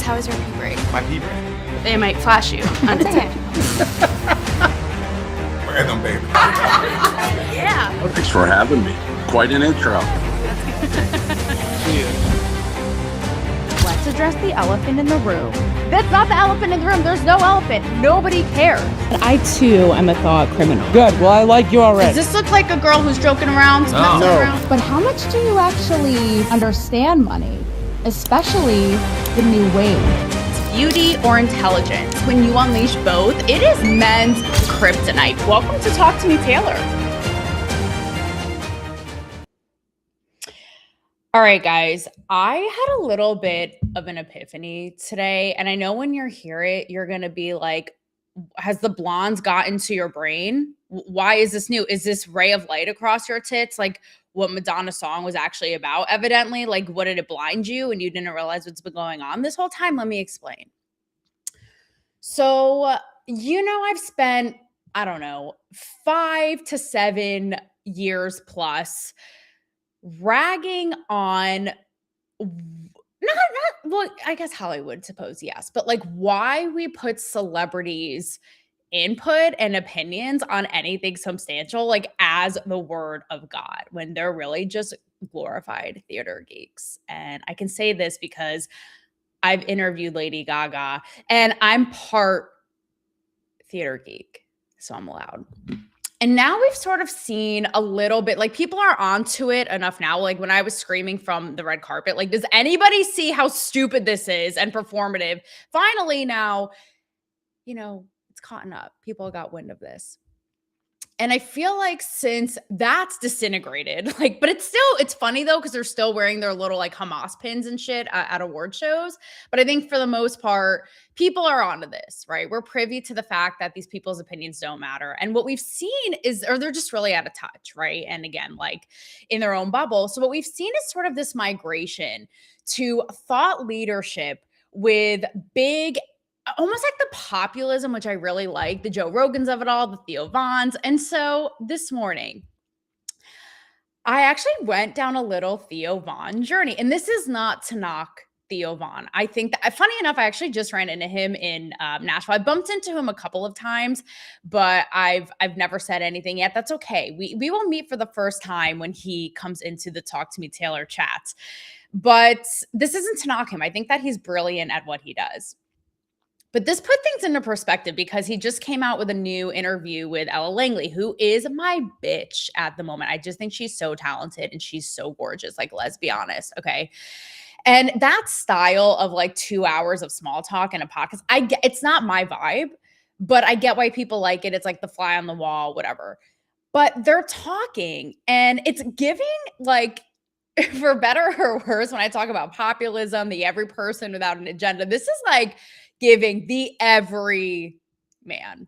how was your pee break? My pee break? They might flash you unintentionally. Random baby. Yeah. Well, thanks for having me. Quite an intro. Let's address the elephant in the room. That's not the elephant in the room. There's no elephant. Nobody cares. I, too, am a thought criminal. Good. Well, I like you already. Does this look like a girl who's joking around? No. Around? But how much do you actually understand money? Especially the new wave. Beauty or intelligence. When you unleash both, it is men's kryptonite. Welcome to Talk to Me, Taylor. All right, guys, I had a little bit of an epiphany today. And I know when you hear it, you're going to be like, has the blondes gotten to your brain? Why is this new? Is this ray of light across your tits? Like what Madonna's song was actually about, evidently? Like, what did it blind you and you didn't realize what's been going on this whole time? Let me explain. So, I've spent, I don't know, 5 to 7 years plus ragging on well, I guess Hollywood, suppose, yes, but like why we put celebrities' input and opinions on anything substantial, like as the word of God, when they're really just glorified theater geeks. And I can say this because I've interviewed Lady Gaga and I'm part theater geek, so I'm allowed. And now we've sort of seen a little bit, like people are onto it enough now. Like when I was screaming from the red carpet, like, does anybody see how stupid this is and performative? Finally now, it's caught up. People got wind of this. And I feel like since that's disintegrated, but it's funny though, because they're still wearing their little like Hamas pins and shit at award shows. But I think for the most part, people are onto this, right? We're privy to the fact that these people's opinions don't matter. And what we've seen or they're just really out of touch, right? And again, like in their own bubble. So what we've seen is sort of this migration to thought leadership with big, almost like the populism, which I really like, the Joe Rogans of it all, the Theo Vons. And so this morning, I actually went down a little Theo Von journey. And this is not to knock Theo Von. I think that, funny enough, I actually just ran into him in Nashville. I bumped into him a couple of times, but I've never said anything yet. That's okay. We will meet for the first time when he comes into the Talk to Me Taylor chat. But this isn't to knock him. I think that he's brilliant at what he does. But this put things into perspective because he just came out with a new interview with Ella Langley, who is my bitch at the moment. I just think she's so talented and she's so gorgeous. Like, let's be honest, okay? And that style of like 2 hours of small talk in a podcast, it's not my vibe, but I get why people like it. It's like the fly on the wall, whatever. But they're talking and it's giving like, for better or worse, when I talk about populism, the every person without an agenda, this is like giving the every man.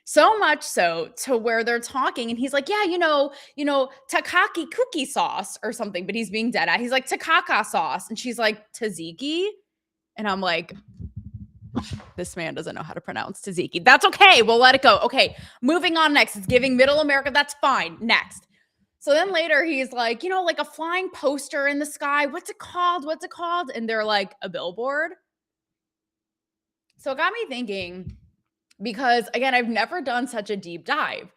So much so to where they're talking and he's like, yeah, Takaki cookie sauce or something, but he's being dead at. He's like, Takaka sauce. And she's like, tzatziki. And I'm like, this man doesn't know how to pronounce tzatziki. That's okay. We'll let it go. Okay, moving on next. It's giving middle America. That's fine. Next. So then later he's like, like a flying poster in the sky. What's it called? What's it called? And they're like, a billboard. So it got me thinking, because again, I've never done such a deep dive,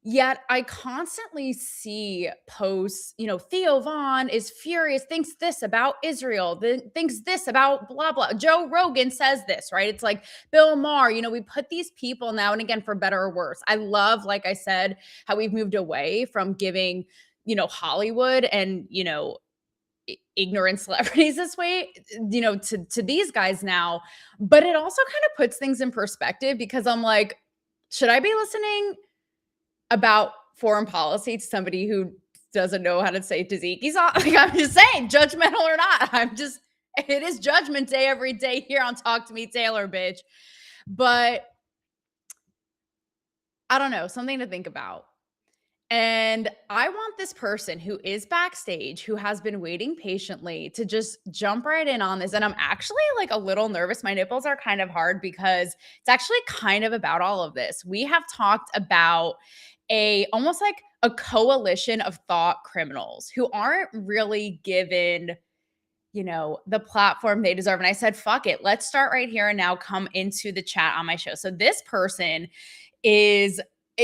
yet I constantly see posts, Theo Von is furious, thinks this about Israel, thinks this about blah, blah. Joe Rogan says this, right? It's like Bill Maher, we put these people now and again for better or worse. I love, like I said, how we've moved away from giving, Hollywood and, ignorant celebrities this way, to these guys now. But it also kind of puts things in perspective because I'm like, should I be listening about foreign policy to somebody who doesn't know how to say tzatziki? Like, I'm just saying, judgmental or not, it is judgment day every day here on Talk to Me Taylor, bitch. But I don't know, something to think about. And I want this person who is backstage, who has been waiting patiently to just jump right in on this. And I'm actually like a little nervous. My nipples are kind of hard because it's actually kind of about all of this. We have talked about almost like a coalition of thought criminals who aren't really given the platform they deserve. And I said, fuck it. Let's start right here and now come into the chat on my show. So this person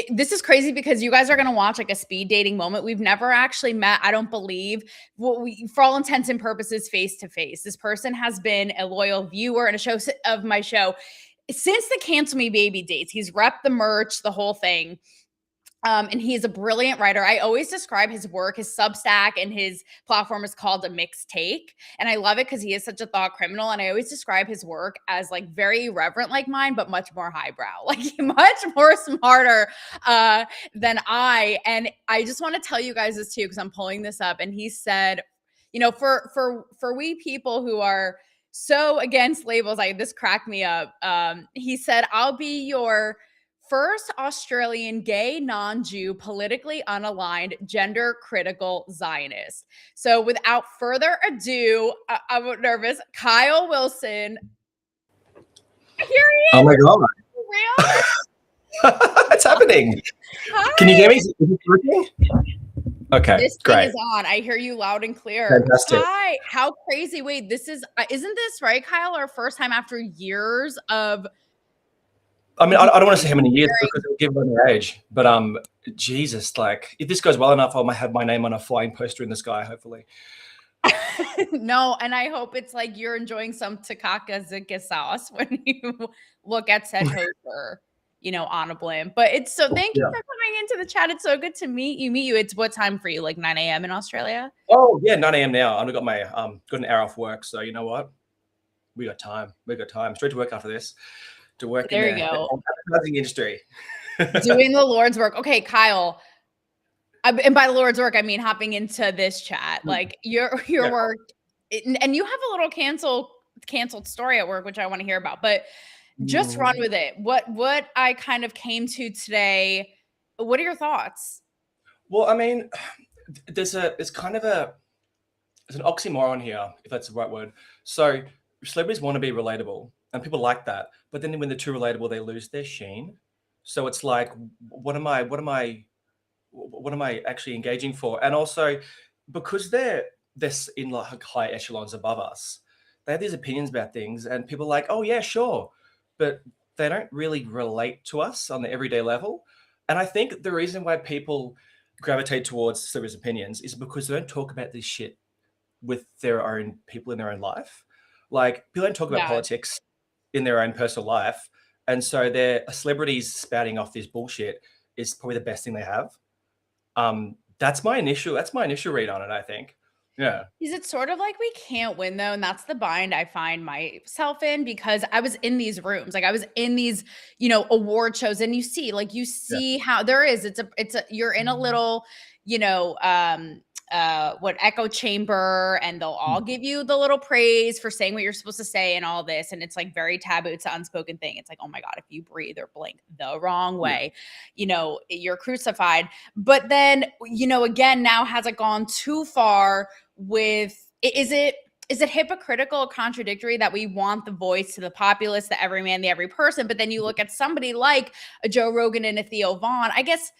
this is crazy because you guys are going to watch like a speed dating moment. We've never actually met, I don't believe, for all intents and purposes, face to face. This person has been a loyal viewer and a show of my show since the Cancel Me Baby dates. He's repped the merch, the whole thing. And he's a brilliant writer. I always describe his work, his Substack, and his platform is called A Mixed Take. And I love it because he is such a thought criminal. And I always describe his work as like very irreverent like mine, but much more highbrow, like much more smarter than I. And I just want to tell you guys this too, because I'm pulling this up. And he said, for we people who are so against labels, this cracked me up. He said, I'll be your first Australian gay, non-Jew, politically unaligned, gender-critical Zionist. So without further ado, I'm nervous. Kyle Wilson. Here he is. Oh my God. Real? What's happening? Hi. Can you hear me? Is it working? Okay, This thing great. is on. I hear you loud and clear. Fantastic. Hi. How crazy. Wait, this is, isn't this right, Kyle? Our first time after years of... I mean, I don't want to say how many years because it'll give away my age, but Jesus, like if this goes well enough, I might have my name on a flying poster in the sky, hopefully. No, and I hope it's like you're enjoying some Takaka Zika sauce when you look at said poster, on a blimp. But it's so thank you for coming into the chat. It's so good to meet you. It's what time for you? Like 9 a.m. in Australia? Oh yeah, 9 a.m. now. I've got my got an hour off work, so you know what? We got time. Straight to work after this. To work there in the advertising industry. Doing the Lord's work. Okay, Kyle. And by the Lord's work, I mean hopping into this chat. Like your work, and you have a little canceled story at work, which I want to hear about. But just run with it. What I kind of came to today. What are your thoughts? Well, I mean, there's an oxymoron here, if that's the right word. So celebrities want to be relatable. And people like that, but then when they're too relatable, they lose their sheen. So it's like, what am I actually engaging for? And also, because they're in like high echelons above us, they have these opinions about things, and people are like, oh yeah, sure, but they don't really relate to us on the everyday level. And I think the reason why people gravitate towards celebrities' opinions is because they don't talk about this shit with their own people in their own life. Like people don't talk about politics in their own personal life. And so their celebrities spouting off this bullshit is probably the best thing they have. That's my initial read on it, I think. Yeah. Is it sort of like we can't win though? And that's the bind I find myself in, because I was in these rooms, like I was in these, award shows, and you see how there is, you're in a little, echo chamber, and they'll all give you the little praise for saying what you're supposed to say and all this. And it's like very taboo. It's an unspoken thing. It's like, oh my God, if you breathe or blink the wrong way, you're crucified. But then, again, now has it gone too far with, is it hypocritical, contradictory that we want the voice to the populace, the everyman, the every person, but then you look at somebody like a Joe Rogan and a Theo Vaughn, I guess.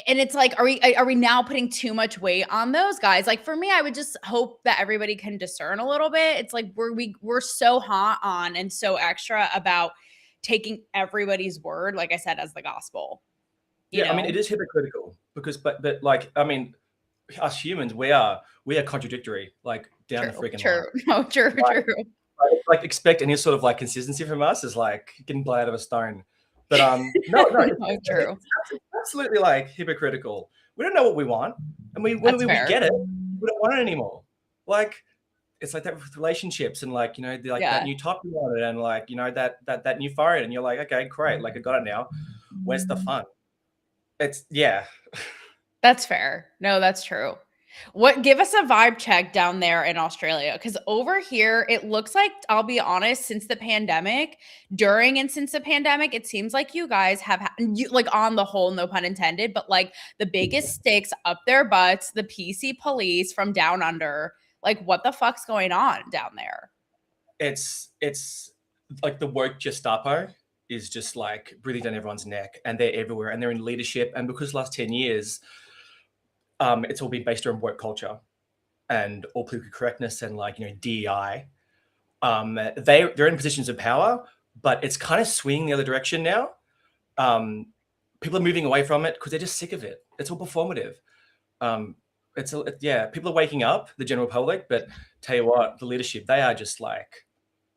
And it's like, are we now putting too much weight on those guys? Like for me, I would just hope that everybody can discern a little bit. It's like we're so hot on and so extra about taking everybody's word, like I said, as the gospel. You know? I mean, it is hypocritical because, but like, I mean, us humans, we are contradictory, like down the freaking line. No, true. Like expect any sort of like consistency from us is like getting blood out of a stone. But no, it's true. It's absolutely like hypocritical. We don't know what we want, and when we get it, we don't want it anymore. Like it's like that with relationships, and like that new top you wanted, and like that new phone, and you're like, okay, great, like I got it now. Where's the fun? It's That's fair. No, that's true. Give us a vibe check down there in Australia, because over here it looks like, I'll be honest, since the pandemic, it seems like you guys have like on the whole, no pun intended, but like the biggest sticks up their butts, the PC police from down under. Like what the fuck's going on down there? It's like the woke Gestapo is just like breathing down everyone's neck, and they're everywhere, and they're in leadership, and because the last 10 years it's all been based around woke culture. and all political correctness and like, DEI, they're in positions of power, but it's kind of swinging the other direction now. People are moving away from it because they're just sick of it. It's all performative. People are waking up, the general public, but tell you what, the leadership, they are just like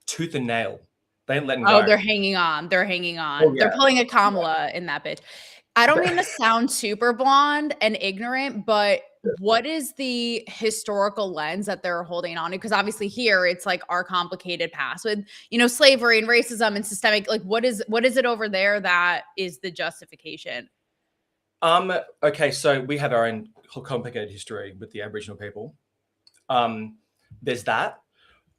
tooth and nail. They ain't letting go. Oh, they're hanging on. They're hanging on. Oh, yeah. They're pulling a Kamala in that bitch. I don't mean to sound super blonde and ignorant, but what is the historical lens that they're holding on to? Because obviously here it's like our complicated past with, slavery and racism and systemic, like what is it over there that is the justification? Okay, so we have our own complicated history with the Aboriginal people. There's that,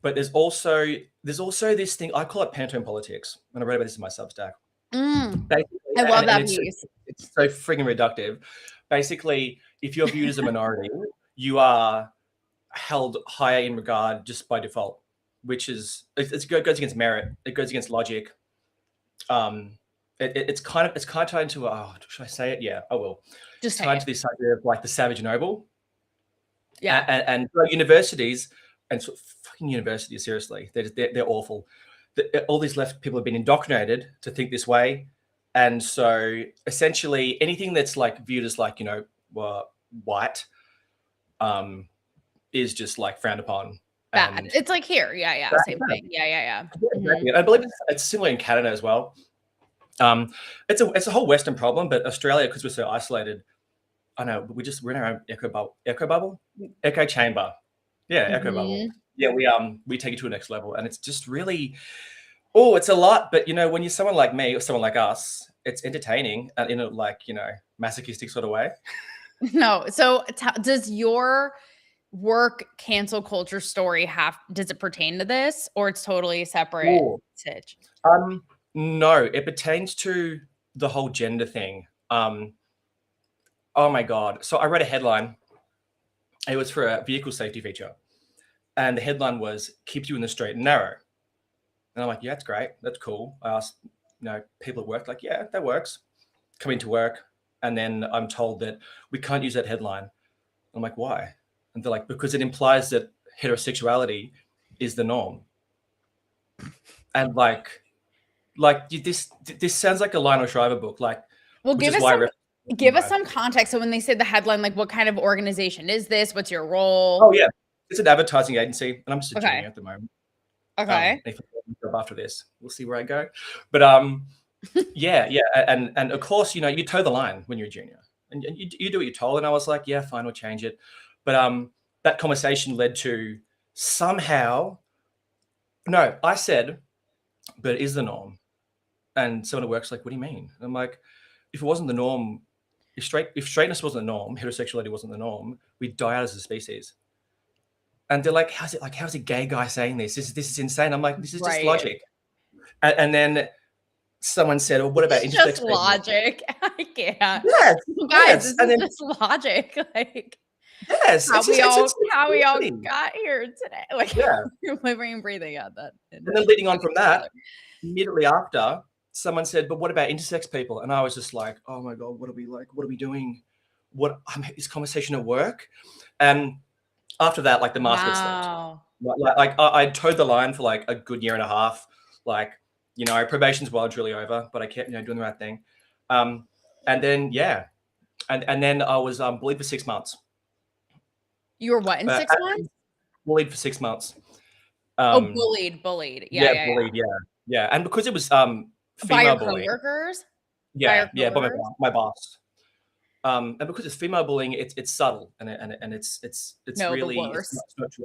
but there's also this thing, I call it Pantone politics, and I read about this in my Substack. Basically, I love that piece. It's so frigging reductive. Basically, if you're viewed as a minority, you are held higher in regard just by default, which is it goes against merit. It goes against logic. It's kind of tied into should I say it? Yeah, I will. Just tied to this idea of like the savage noble. Yeah, and universities and fucking universities, seriously, they're awful. All these left people have been indoctrinated to think this way, and so essentially anything that's like viewed as like white is just like frowned upon. Bad. It's like here, same thing. Yeah. Exactly. I believe it's similar in Canada as well. It's a whole Western problem, but Australia, because we're so isolated, I know we're in our own echo chamber. Yeah, echo bubble. Yeah, we take it to a next level, and it's just really, it's a lot. But when you're someone like me or someone like us, it's entertaining in a masochistic sort of way. No, so does your work cancel culture story does it pertain to this, or it's totally separate? Sitch? No, it pertains to the whole gender thing. Oh my God. So I read a headline. It was for a vehicle safety feature. And the headline was, keeps you in the straight and narrow. And I'm like, yeah, that's great. That's cool. I asked, people at work, like, yeah, that works. Come into work. And then I'm told that we can't use that headline. I'm like, why? And they're like, because it implies that heterosexuality is the norm. And this sounds like a Lionel Shriver book. Well, give us some context. So when they say the headline, like what kind of organization is this? What's your role? Oh yeah, it's an advertising agency, and I'm just a junior at the moment. Okay. If I go after this, we'll see where I go. But yeah, and of course, you toe the line when you're a junior, and you do what you're told. And I was like, yeah, fine, we'll change it. But that conversation led to somehow. No, I said, but it is the norm. And someone at work's like, what do you mean? And I'm like, if it wasn't the norm, if straightness wasn't the norm, heterosexuality wasn't the norm, we'd die out as a species. And they're like, how's a gay guy saying this? This is insane. I'm like, this is just logic. And then someone said, well, what about intersex just people? Logic? I can't. Yes, guys, this is just logic. Like, yes, how we all got here today. Like, you're living and breathing out that. And then leading on from that, immediately after, someone said, but what about intersex people? And I was just like, oh my God, what are we like? What are we doing? I'm having this conversation at work. And after that, like the mask gets slipped. Like I towed the line for like a good year and a half. Like, probation's well and truly over, but I kept, doing the right thing. And then, and then I was bullied for 6 months. You were what, in 6 months? Bullied for 6 months. Bullied. Bullied, yeah. And because it was female by your bullying. coworkers? Yeah, by my boss. And because it's female bullying, it's subtle and it's really worse.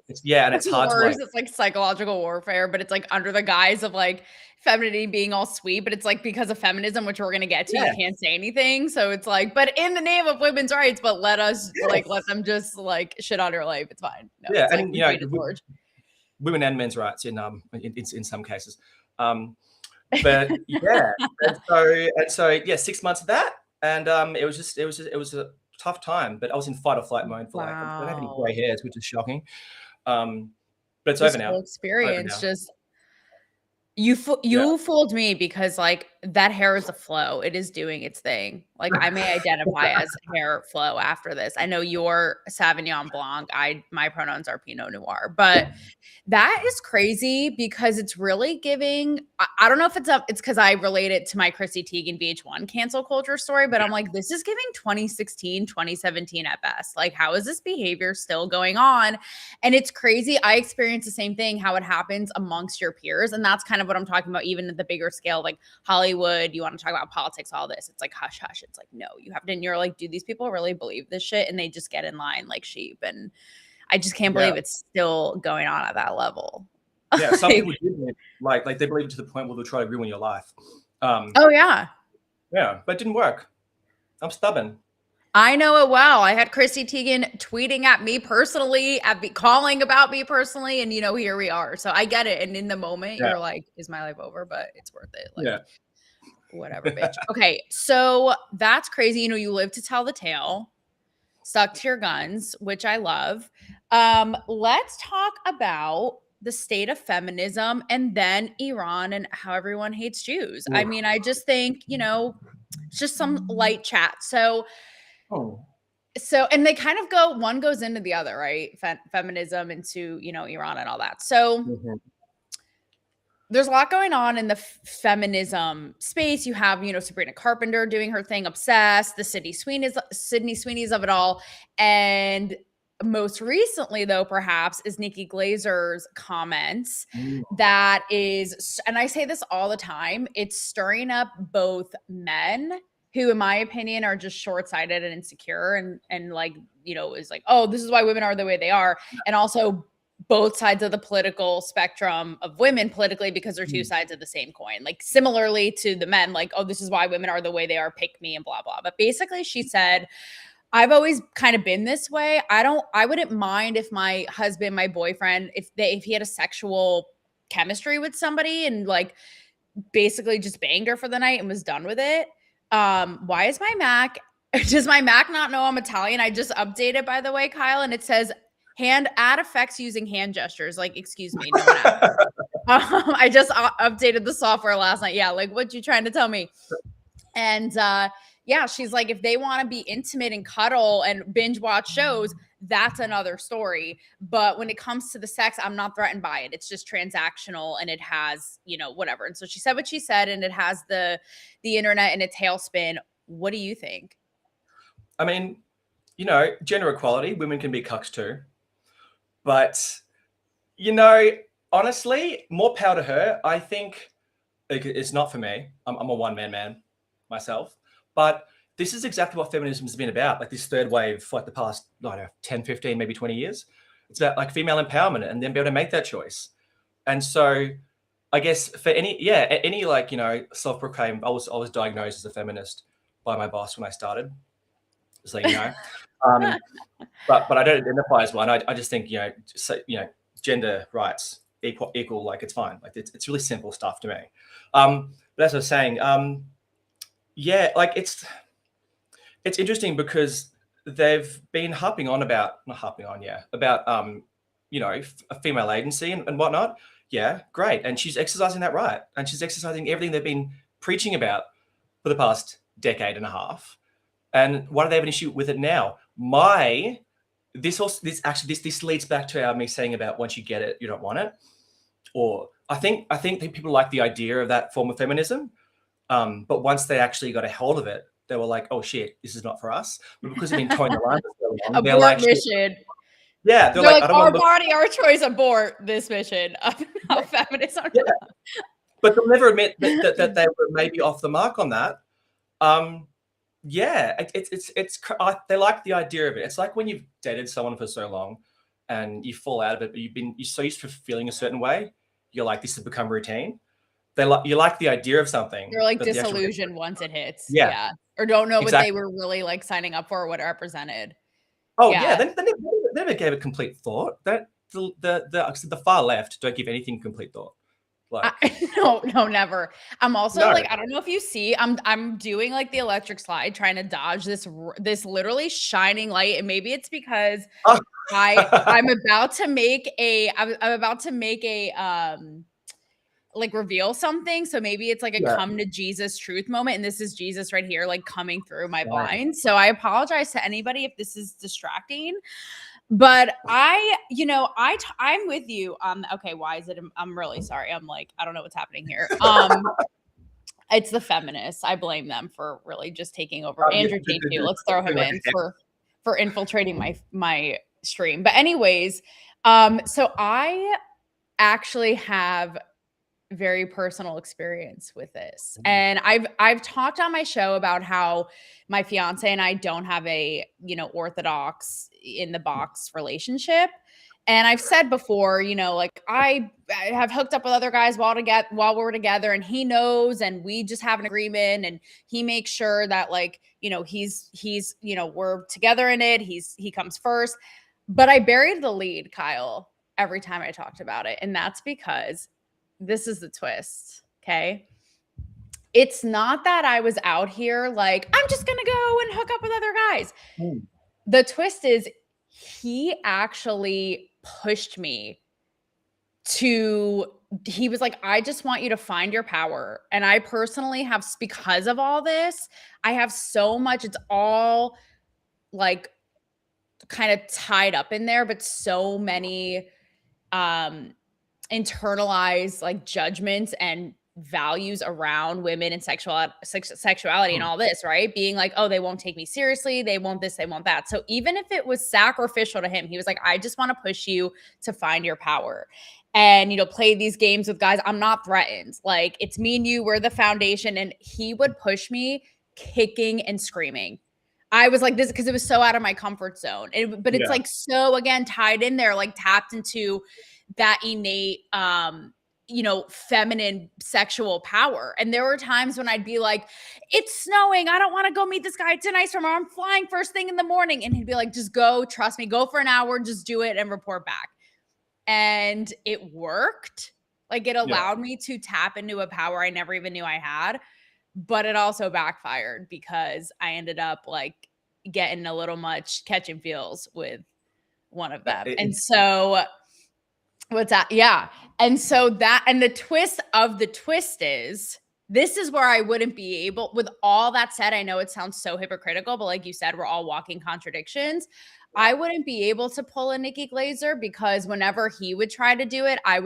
It's and it's hard worse. to It's like psychological warfare, but it's like under the guise of like femininity being all sweet, but it's like because of feminism, which we're gonna get to, you can't say anything. So it's like, but in the name of women's rights, but let us let them just shit on your life. It's fine. No, yeah, it's and women and men's rights in some cases. But and so 6 months of that. And it was a tough time, but I was in fight or flight mode for I don't have any gray hairs, which is shocking. But it's over now. Experience, just you fooled me because like that hair is a flow. It is doing its thing. Like I may identify as hair flow after this. I know you're Sauvignon Blanc. My pronouns are Pinot Noir, but that is crazy because it's really giving. I don't know if it's because I relate it to my Chrissy Teigen VH1 cancel culture story, but I'm like, this is giving 2016, 2017 at best. Like, how is this behavior still going on? And it's crazy. I experienced the same thing, how it happens amongst your peers. And that's kind of what I'm talking about, even at the bigger scale, like Hollywood, you want to talk about politics, all this. It's like, hush, hush. It's like, no, you have to, and you're like, do these people really believe this shit? And they just get in line like sheep. And I just can't believe it's still going on at that level. Yeah, some people do like they believe it to the point where they'll try to ruin your life. Oh yeah, but it didn't work. I'm stubborn. I know it well. I had Chrissy Teigen tweeting at me personally, calling about me personally, and here we are. So I get it. And in the moment, you're like, "Is my life over?" But it's worth it. Like, whatever, bitch. Okay, so that's crazy. You live to tell the tale. Stuck to your guns, which I love. Let's talk about the state of feminism and then Iran and how everyone hates Jews. I mean, I just think, it's just some light chat. So, and they kind of one goes into the other, right? Feminism into, Iran and all that. So there's a lot going on in the feminism space. You have, Sabrina Carpenter doing her thing, Obsessed, the Sydney Sweeneys of it all. And most recently, though, perhaps, is Nikki Glazer's comments that is, and I say this all the time, it's stirring up both men who, in my opinion, are just short-sighted and insecure and like, is like, oh, this is why women are the way they are. And also both sides of the political spectrum of women politically, because they're two sides of the same coin. Like similarly to the men, like, oh, this is why women are the way they are, pick me and blah, blah. But basically she said, I've always kind of been this way. I wouldn't mind if my husband, my boyfriend, if he had a sexual chemistry with somebody and like basically just banged her for the night and was done with it. Why is my Mac, does my Mac not know I'm Italian? I just updated, by the way, Kyle, and it says add effects using hand gestures. Like, excuse me. No one I just updated the software last night. Yeah. Like, what you trying to tell me? And she's like, if they want to be intimate and cuddle and binge watch shows, that's another story. But when it comes to the sex, I'm not threatened by it. It's just transactional and it has, whatever. And so she said what she said, and it has the internet in a tailspin. What do you think? I mean, gender equality, women can be cucks too. But, honestly, more power to her. I think it's not for me. I'm a one-man man myself. But this is exactly what feminism has been about, like this third wave for like the past, 10, 15, maybe 20 years. It's about like female empowerment and then be able to make that choice. And so I guess for any like, self-proclaimed, I was diagnosed as a feminist by my boss when I started. So, but I don't identify as one. I just think, gender rights equal, like it's fine. Like it's really simple stuff to me. But as I was saying, like it's interesting because they've been about a female agency and whatnot. Yeah, great. And she's exercising that right. And she's exercising everything they've been preaching about for the past decade and a half. And why do they have an issue with it now? This leads back to me saying about once you get it, you don't want it. Or I think that people like the idea of that form of feminism, but once they actually got a hold of it, they were like, "Oh shit, this is not for us." But because they've been towing the line for so long, they're like, mission. Yeah, they're like, our body, our choice, abort this mission of feminism. Yeah. But they'll never admit that they were maybe off the mark on that. They like the idea of it. It's like when you've dated someone for so long and you fall out of it, but you're so used to feeling a certain way, you're like, this has become routine. You like the idea of something. You're like disillusioned once it hits. Yeah. Or don't know what they were really like signing up for or what it represented. Oh yeah. They never gave it complete thought. That the far left don't give anything complete thought. Like, no, never. I'm also like, I don't know if you see, I'm doing like the electric slide, trying to dodge this literally shining light, and maybe it's because I'm about to make a like reveal something. So maybe it's like a Yeah. come to Jesus truth moment. And this is Jesus right here, like coming through my Right. blinds. So I apologize to anybody if this is distracting. But I'm with you. Okay, why is it? I'm really sorry. I'm like, I don't know what's happening here. It's the feminists. I blame them for really just taking over. Yeah, Andrew Tate too. Let's throw him in for infiltrating my stream. But anyways, so I actually have very personal experience with this. And I've talked on my show about how my fiance and I don't have a, orthodox in the box relationship. And I've said before, like I have hooked up with other guys while we're together, and he knows, and we just have an agreement, and he makes sure that like, he's we're together in it. He comes first. But I buried the lead, Kyle, every time I talked about it. And that's because this is the twist, okay? It's not that I was out here like, I'm just going to go and hook up with other guys. The twist is he actually pushed me he was like, I just want you to find your power. And I personally have, because of all this, I have so much, it's all like kind of tied up in there, but so many internalized like judgments and values around women and sexuality and all this, right? Being like, oh, they won't take me seriously. They won't this, they won't that. So even if it was sacrificial to him, he was like, I just want to push you to find your power and, play these games with guys. I'm not threatened. Like, it's me and you, we're the foundation. And he would push me kicking and screaming. I was like this because it was so out of my comfort zone. But it's like so, again, tied in there, like tapped into that innate, feminine sexual power. And there were times when I'd be like, it's snowing. I don't want to go meet this guy. It's a nice summer. I'm flying first thing in the morning. And he'd be like, just go, trust me, go for an hour, just do it and report back. And it worked. Like it allowed me to tap into a power I never even knew I had. But it also backfired because I ended up like getting a little much catching feels with one of them. And so what's that? Yeah. And so and the twist of the twist is, this is where I wouldn't be able, with all that said, I know it sounds so hypocritical, but like you said, we're all walking contradictions. I wouldn't be able to pull a Nikki Glazer because whenever he would try to do it, I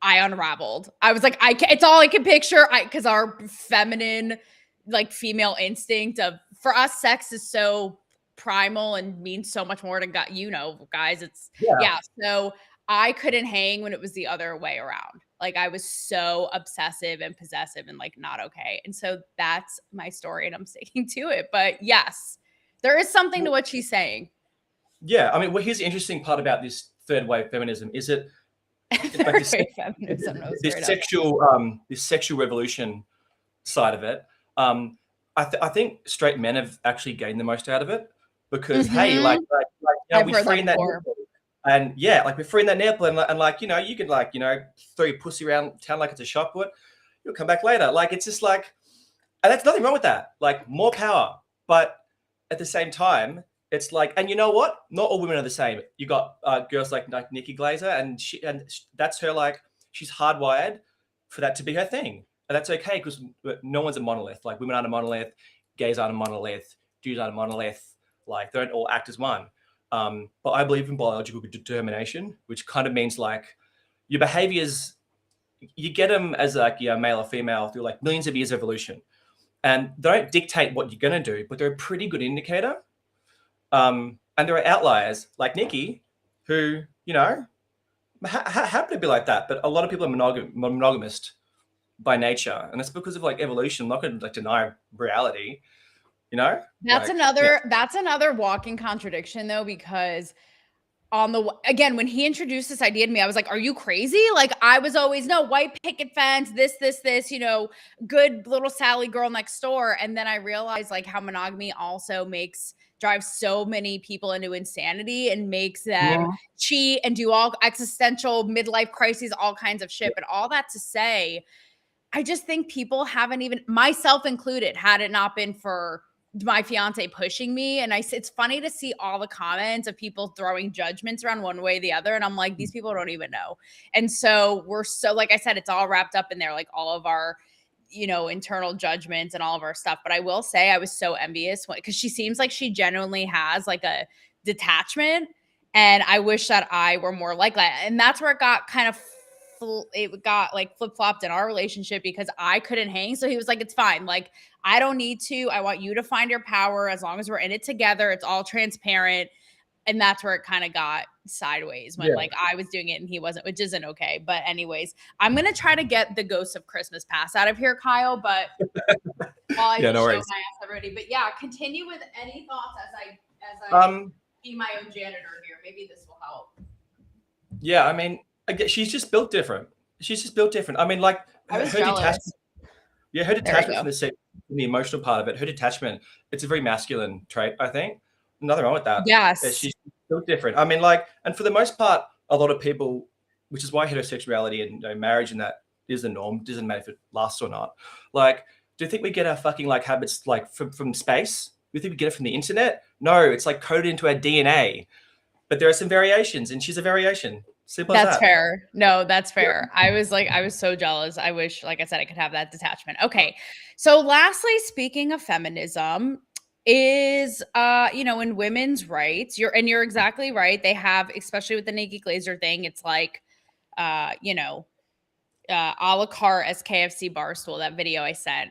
unraveled. I was like, it's all I can picture. Because our feminine, like female instinct for us, sex is so primal and means so much more to guys. It's So I couldn't hang when it was the other way around. Like I was so obsessive and possessive and like not okay. And so that's my story and I'm sticking to it. But yes, there is something to what she's saying. Yeah. I mean, well, here's the interesting part about this third wave feminism is it like this sexual revolution side of it. I think straight men have actually gained the most out of it because hey, we're freeing that nipple. And we're freeing that nipple and like you can like throw your pussy around town like it's a shot put. You'll come back later. Like it's just like, and that's nothing wrong with that. Like more power, but at the same time, it's like, and you know what? Not all women are the same. You got girls like Nikki Glazer, and that's her. Like she's hardwired for that to be her thing, and that's okay because no one's a monolith. Like women aren't a monolith, gays aren't a monolith, dudes aren't a monolith. Like they don't all act as one. But I believe in biological determination, which kind of means like your behaviors, you get them as like male or female through like millions of years of evolution, and they don't dictate what you're gonna do, but they're a pretty good indicator. And there are outliers like Nikki, who happen to be like that, but a lot of people are monogamist by nature, and it's because of like evolution. I'm not going to like deny reality. That's another walking contradiction though, because again, when he introduced this idea to me, I was like, are you crazy? Like I was always, no, white picket fence, this, good little Sally girl next door. And then I realized like how monogamy also drives so many people into insanity and makes them cheat and do all existential midlife crises, all kinds of shit. But all that to say, I just think people haven't even, myself included, had it not been for my fiance pushing me. And it's funny to see all the comments of people throwing judgments around one way or the other. And I'm like, these people don't even know. And so we're so, like I said, it's all wrapped up in there, like all of our, internal judgments and all of our stuff. But I will say I was so envious because she seems like she genuinely has like a detachment. And I wish that I were more like that. And that's where it got kind of it got like flip-flopped in our relationship because I couldn't hang. So he was like, it's fine. Like, I don't need to. I want you to find your power as long as we're in it together. It's all transparent. And that's where it kind of got sideways when like I was doing it and he wasn't, which isn't okay. But anyways, I'm going to try to get the Ghost of Christmas Past out of here, Kyle. But while I just no show worries. my ass already. But yeah, continue with any thoughts as I be my own janitor here. Maybe this will help. Yeah, I mean, she's just built different. I mean, like I was her jealous. detachment. Yeah, her detachment from the emotional part of it. Her detachment. It's a very masculine trait, I think. Nothing wrong with that. Yes, she's built different. I mean, like, and for the most part, a lot of people, which is why heterosexuality and marriage and that is the norm. Doesn't matter if it lasts or not. Like, do you think we get our fucking like habits like from space? Do you think we get it from the internet? No, it's like coded into our DNA. But there are some variations, and she's a variation. Simple as that. That's fair. No, that's fair. Yeah. I was so jealous. I wish, like I said, I could have that detachment. Okay. So lastly, speaking of feminism, is in women's rights, you're exactly right. They have, especially with the Nikki Glaser thing, it's like a la carte as KFC Barstool, that video I sent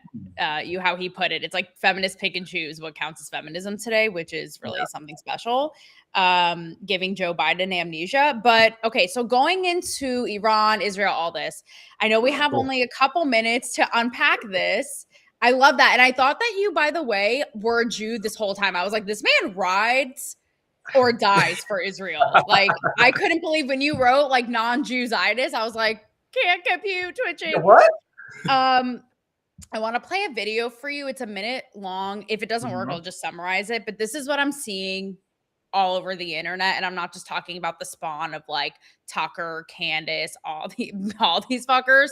you, how he put it. It's like feminists pick and choose what counts as feminism today, which is really something special. Giving Joe Biden amnesia. But okay, so going into Iran, Israel, all this, I know we have only a couple minutes to unpack this. I love that. And I thought that you, by the way, were a Jew this whole time. I was like, this man rides or dies for Israel. Like, I couldn't believe when you wrote like non-Jews-itis, I was like, can't compute, twitching. What? I want to play a video for you. It's a minute long. If it doesn't work, I'll just summarize it. But this is what I'm seeing all over the internet. And I'm not just talking about the spawn of like Tucker, Candace, all these fuckers.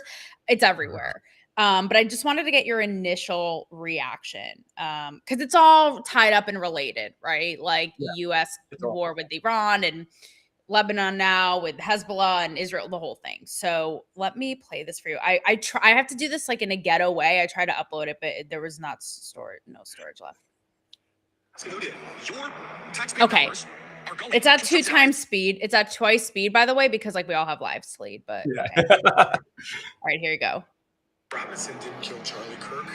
It's everywhere. But I just wanted to get your initial reaction. Because it's all tied up and related, right? Like US war with Iran and Lebanon now with Hezbollah and Israel, the whole thing. So let me play this for you. I have to do this like in a ghetto way. I tried to upload it, but there was no storage left. Okay. It's at 2 times speed. It's at twice speed, by the way, because like we all have live speed, but okay. All right, here you go. Robinson didn't kill Charlie Kirk.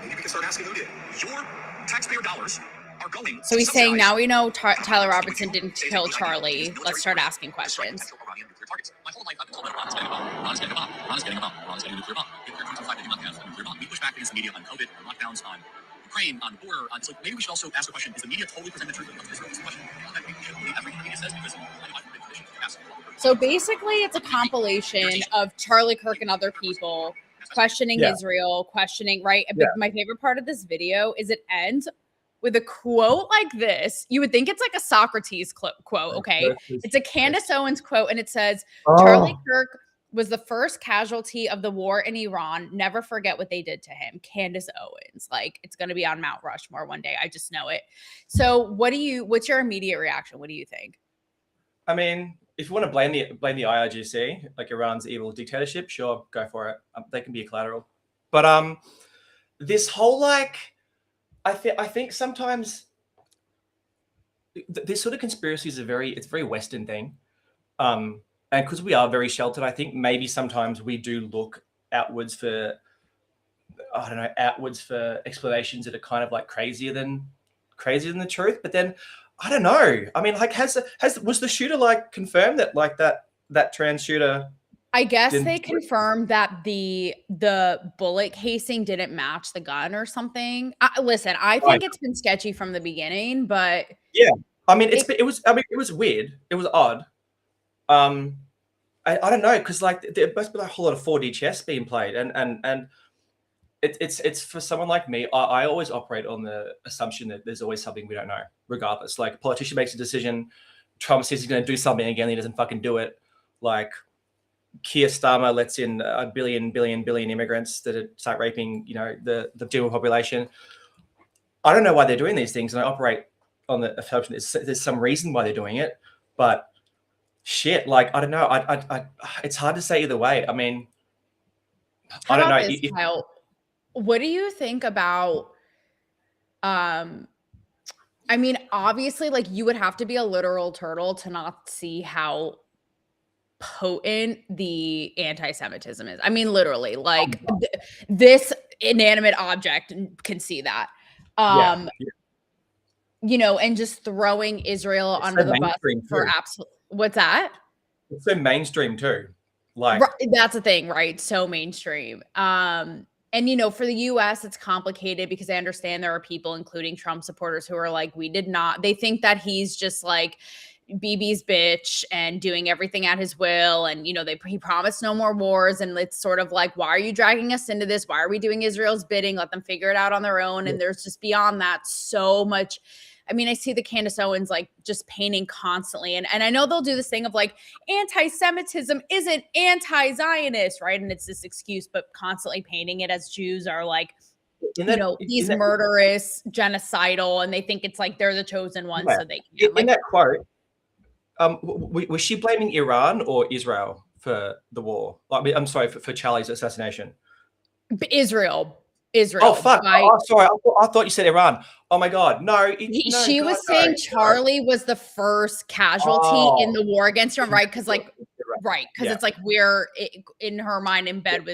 Maybe we can start asking who did. Your taxpayer dollars are going. So he's saying now we know Tyler Robinson didn't kill Charlie. Let's start asking questions. My whole life I've been told Ron's getting a bomb. Ron's getting a bomb. Ron's getting a bomb. Ron's getting a nuclear bomb. We push back against the media on COVID, on lockdowns, on Ukraine, on the border. So maybe we should also ask the question: is the media totally presenting the truth of Israel? This question. That we should believe everything the media says because I've been conditioned to ask. So basically, it's a compilation of Charlie Kirk and other people questioning Israel, questioning, right? But my favorite part of this video is it ends with a quote like this. You would think it's like a Socrates quote, okay? It's a Candace Owens quote, and it says, Charlie Kirk was the first casualty of the war in Iran. Never forget what they did to him. Candace Owens. Like, it's going to be on Mount Rushmore one day. I just know it. So what's your immediate reaction? What do you think? I mean, if you want to blame the IRGC, like Iran's evil dictatorship, sure, go for it. They can be a collateral. But this whole like, I think sometimes this sort of conspiracy is it's a very Western thing, and because we are very sheltered, I think maybe sometimes we do look outwards for explanations that are kind of like crazier than the truth. But then I don't know. I mean, like, was the shooter like confirmed that like that trans shooter? I guess they confirmed that the bullet casing didn't match the gun or something. Listen, I think it's been sketchy from the beginning, but yeah, I mean, it was weird. It was odd. I don't know, because like there must be like a whole lot of 4D chess being played, and it's for someone like me. I always operate on the assumption that there's always something we don't know, regardless. Like, a politician makes a decision, Trump says he's going to do something again, he doesn't fucking do it. Like, Keir Starmer lets in a billion immigrants that start raping, the general population. I don't know why they're doing these things, and I operate on the assumption there's some reason why they're doing it, but shit, like I don't know. It's hard to say either way. I mean, How I don't about know. this, Kyle? What do you think about I mean, obviously, like you would have to be a literal turtle to not see how potent the anti-Semitism is. I mean, literally, like this inanimate object can see that. Yeah. You know, and just throwing Israel It's under so the bus mainstream for too. absolute. What's that? It's so mainstream too. Like Right, that's the thing, right? So mainstream. And you know, for the US, it's complicated because I understand there are people, including Trump supporters, who are like, we did not, they think that he's just like BB's bitch and doing everything at his will. And, you know, he promised no more wars. And it's sort of like, why are you dragging us into this? Why are we doing Israel's bidding? Let them figure it out on their own. And there's just beyond that so much. I mean, I see the Candace Owens like just painting constantly. And I know they'll do this thing of like anti-Semitism isn't anti-Zionist, right? And it's this excuse, but constantly painting it as Jews are like, these murderous, genocidal, and they think it's like they're the chosen ones, so they can. In that quote, was she blaming Iran or Israel for the war? I'm sorry, for Charlie's assassination. Israel. Oh fuck! Sorry, I thought you said Iran. Oh my god, no! She was saying Charlie was the first casualty in the war against Iran, right? Because it's like we're in her mind in bed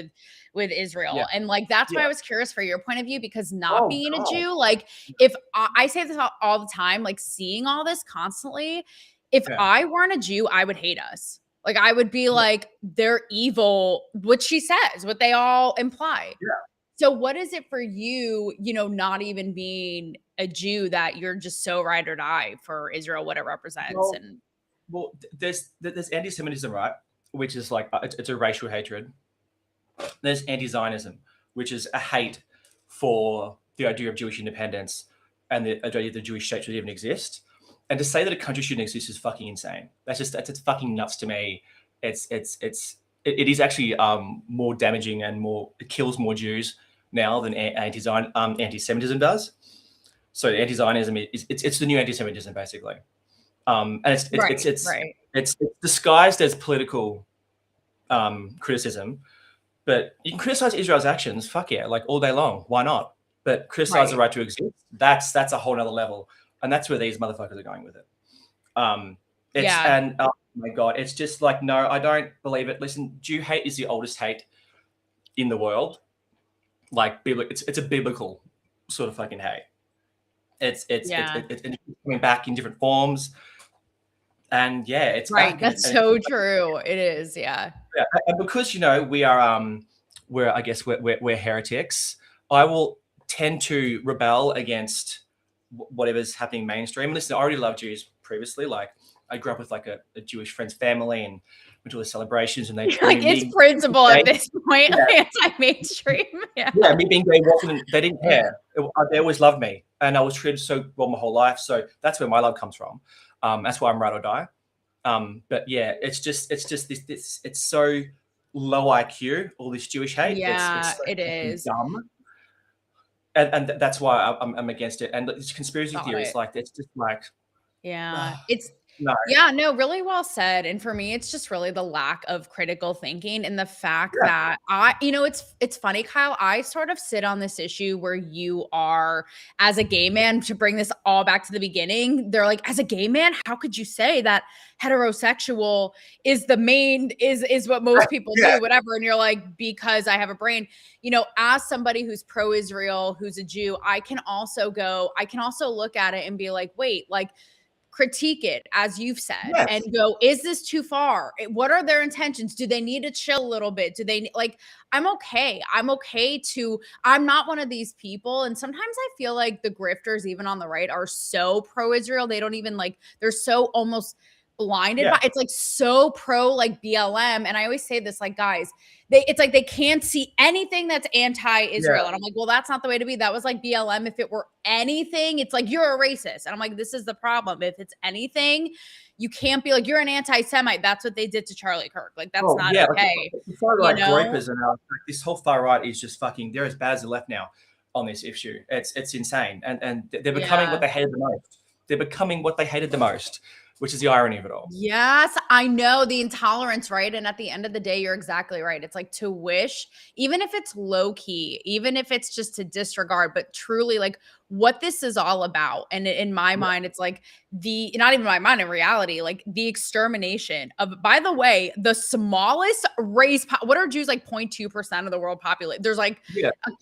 with Israel, and like that's why I was curious for your point of view, because not being a Jew, like if I say this all the time, like seeing all this constantly, if I weren't a Jew, I would hate us. Like I would be like, they're evil, which she says, what they all imply. Yeah. So what is it for you, you know, not even being a Jew, that you're just so ride or die for Israel, what it represents? Well, there's anti-Semitism, right? Which is like, it's a racial hatred. There's anti-Zionism, which is a hate for the idea of Jewish independence and the idea that the Jewish state should even exist. And to say that a country shouldn't exist is fucking insane. It's fucking nuts to me. It is actually more damaging and it kills more Jews now than anti-Semitism does. So anti-Zionism it's the new anti-Semitism basically, and it's disguised as political criticism. But you can criticize Israel's actions, fuck yeah, like all day long. Why not? But criticize the right to exist. That's a whole nother level, and that's where these motherfuckers are going with it. And oh my god, it's just like, no, I don't believe it. Listen, Jew hate is the oldest hate in the world. Like it's a biblical sort of fucking hate. It's coming back in different forms, and it's right. Back. That's so true. It is, yeah. And because we are we're heretics, I will tend to rebel against whatever's happening mainstream. Listen, I already loved Jews previously. Like I grew up with like a Jewish friend's family and went to all the celebrations, and they like it's principle at this point, anti-mainstream. Me being gay wasn't. They didn't care. They always loved me, and I was treated so well my whole life. So that's where my love comes from. That's why I'm ride or die. But it's just this. It's so low IQ. All this Jewish hate. It's it is dumb. And that's why I'm against it. And it's conspiracy theories. Like it's just like. It's really well said. And for me, it's just really the lack of critical thinking and the fact that it's funny, Kyle, I sort of sit on this issue where you are, as a gay man, to bring this all back to the beginning, they're like, as a gay man, how could you say that heterosexual is the main, is what most people do, whatever. And you're like, because I have a brain, as somebody who's pro-Israel, who's a Jew, I can also look at it and be like, wait, like, critique it, as you've said, and go, is this too far? What are their intentions? Do they need to chill a little bit? Do they I'm okay to, I'm not one of these people. And sometimes I feel like the grifters, even on the right, are so pro-Israel. They don't even they're so almost blinded by it's like so pro like BLM. And I always say this, like, guys, it's like they can't see anything that's anti-Israel. And I'm like, well, that's not the way to be. That was like BLM. If it were anything, it's like, you're a racist. And I'm like, this is the problem. If it's anything, you can't be like, you're an anti-Semite. That's what they did to Charlie Kirk. Like, that's not okay. The far right gropers and this whole far right is just fucking, they're as bad as the left now. on this issue. It's insane, and they're becoming what they hated the most. They're becoming what they hated the most, which is the irony of it all. Yes, I know, the intolerance, right? And at the end of the day, you're exactly right. It's like to wish, even if it's low key, even if it's just to disregard, but truly like what this is all about. And in my mind, it's like not even my mind, in reality, like the extermination of, by the way, the smallest race. What are Jews, like 0.2% of the world population? There's like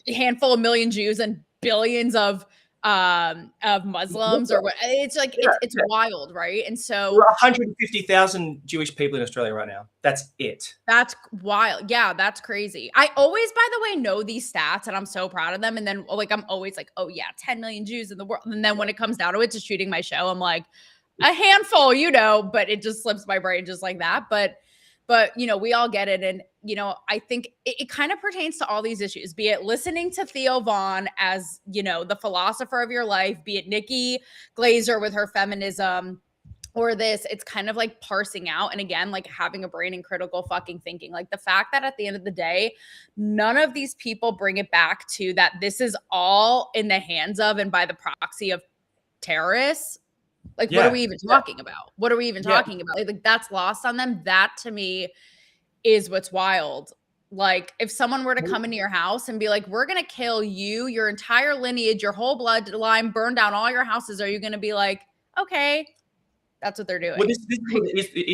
a handful of million Jews and billions of Muslims, or what. It's like it's wild, right? And so 150,000 Jewish people in Australia right now. That's it. That's wild. Yeah, that's crazy. I always, by the way, know these stats, and I'm so proud of them. And then like I'm always like, oh yeah, 10 million Jews in the world. And then when it comes down to it, to shooting my show, I'm like, a handful, but it just slips my brain just like that. But we all get it. And I think it kind of pertains to all these issues, be it listening to Theo Vaughn as, the philosopher of your life, be it Nikki Glaser with her feminism, or this. It's kind of like parsing out, and again, like having a brain and critical fucking thinking. Like the fact that at the end of the day, none of these people bring it back to that this is all in the hands of and by the proxy of terrorists. Like, what are we even talking about? What are we even talking about? Like that's lost on them. That to me is what's wild. Like if someone were to come into your house and be like, we're going to kill you, your entire lineage, your whole bloodline, burn down all your houses, are you going to be like, okay, that's what they're doing? Well, this is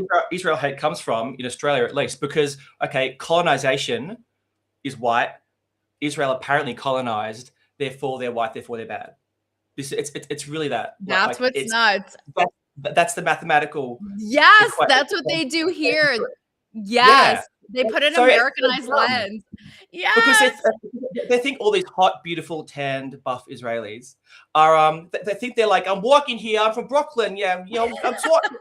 where Israel hate comes from, in Australia at least, because, okay, colonization is white. Israel apparently colonized, therefore they're white, therefore they're bad. It's really that. That's what's nuts. That's the mathematical. Yes, that's what they do here. Yes, they put an Americanized lens. Yeah, because they think all these hot, beautiful, tanned, buff Israelis are they think they're like, I'm walking here, I'm from Brooklyn, I'm talking.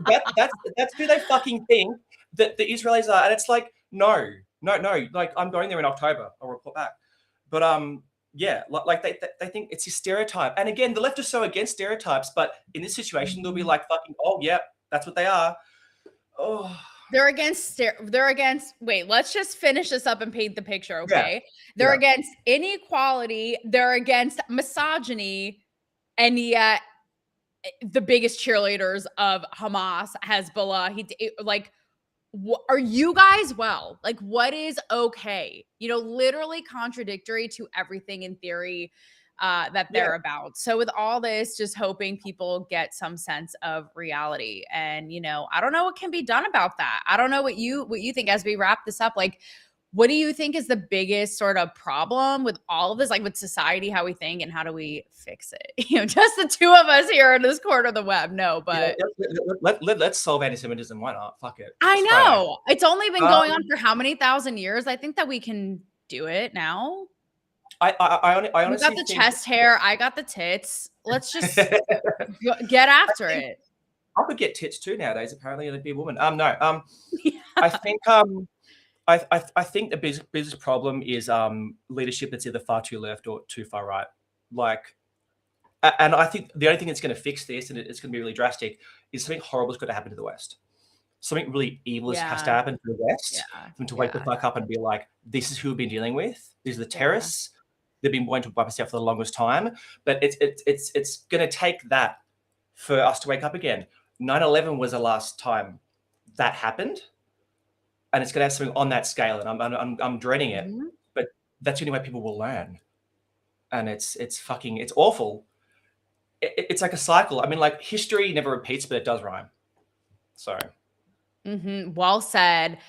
That's who they fucking think that the Israelis are, and it's like no, like I'm going there in October, I'll report back, but like they think it's a stereotype, and again, the left is so against stereotypes, but in this situation they'll be like fucking, oh yeah, that's what they are. Oh. They're against, wait, let's just finish this up and paint the picture, okay? They're against inequality, they're against misogyny, and yet the biggest cheerleaders of Hamas, Hezbollah, are you guys like, what is okay? Literally contradictory to everything in theory that they're about. So with all this, just hoping people get some sense of reality. And, I don't know what can be done about that. I don't know what you think as we wrap this up. Like, what do you think is the biggest sort of problem with all of this, like with society, how we think, and how do we fix it? Just the two of us here in this corner of the web. No, but let's solve anti-Semitism. Why not? Fuck it. I know. It's only been going on for how many thousand years? I think that we can do it now. I honestly, you got the chest hair. I got the tits. Let's just get after it. I could get tits too nowadays. Apparently, to be a woman. No. I think I think the biggest problem is leadership that's either far too left or too far right. Like, and I think the only thing that's going to fix this, and it's going to be really drastic, is something horrible is going to happen to the West. Something really evil has to happen to the West. For them to wake the fuck up and be like, this is who we've been dealing with. These are the terrorists. They've been wanting to wipe us out for the longest time, but it's going to take that for us to wake up again. 9/11 was the last time that happened, and it's going to have something on that scale, and I'm dreading it. But that's the only way people will learn, and it's awful. It's like a cycle. I mean, like history never repeats, but it does rhyme. So, well said.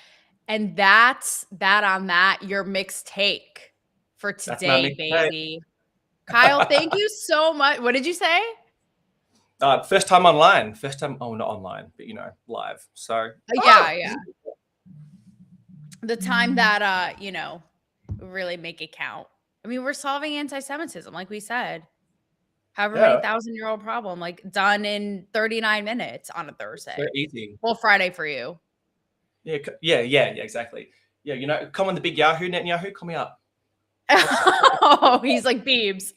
And that's that on that. Your mixed take for today, baby. Kyle, thank you so much. What did you say? First time online. First time, not online, but live. So yeah. The time that really make it count. I mean, we're solving anti-Semitism, like we said. However many 1,000-year-old problem, like done in 39 minutes on a Thursday. So easy. Well, Friday for you. Yeah, exactly. Yeah, come on the big Yahoo, Netanyahu, call me up. Oh, he's like Beebs.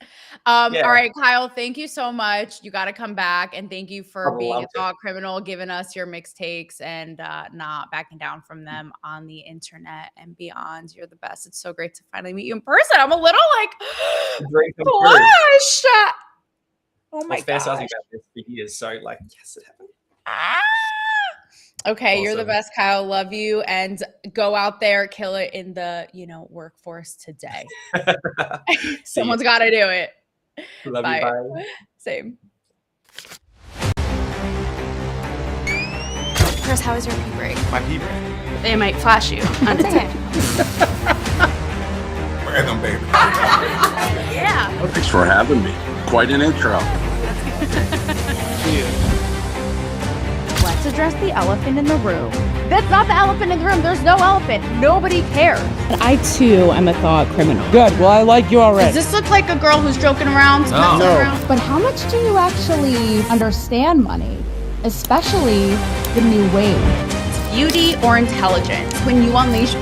All Yeah. right, Kyle, thank you so much. You got to come back, and thank you for I being a loved it. thought criminal, giving us your mixed takes, and not backing down from them on the internet and beyond. You're the best. It's so great to finally meet you in person. I'm a little like Dream come true. blush. Oh I my was fantasizing gosh. about this for years. So like, yes, it happened. Ah! Okay, you're the Awesome. best, Kyle. Love you, and go out there, kill it in the workforce today. See Someone's got to do it. you. Love Bye. you. Bye. Same. Chris, how was your pee break? My pee break. They might flash you on TikTok. Random baby. Yeah. Thanks for having me. Quite an intro. Let's address the elephant in the room. That's not the elephant in the room. There's no elephant. Nobody cares. But I too am a thought criminal. Good. Well, I like you Does already. this look like a girl who's joking around? messing No. around? But how much do you actually understand money, especially the new wave? Beauty or intelligence? When you unleash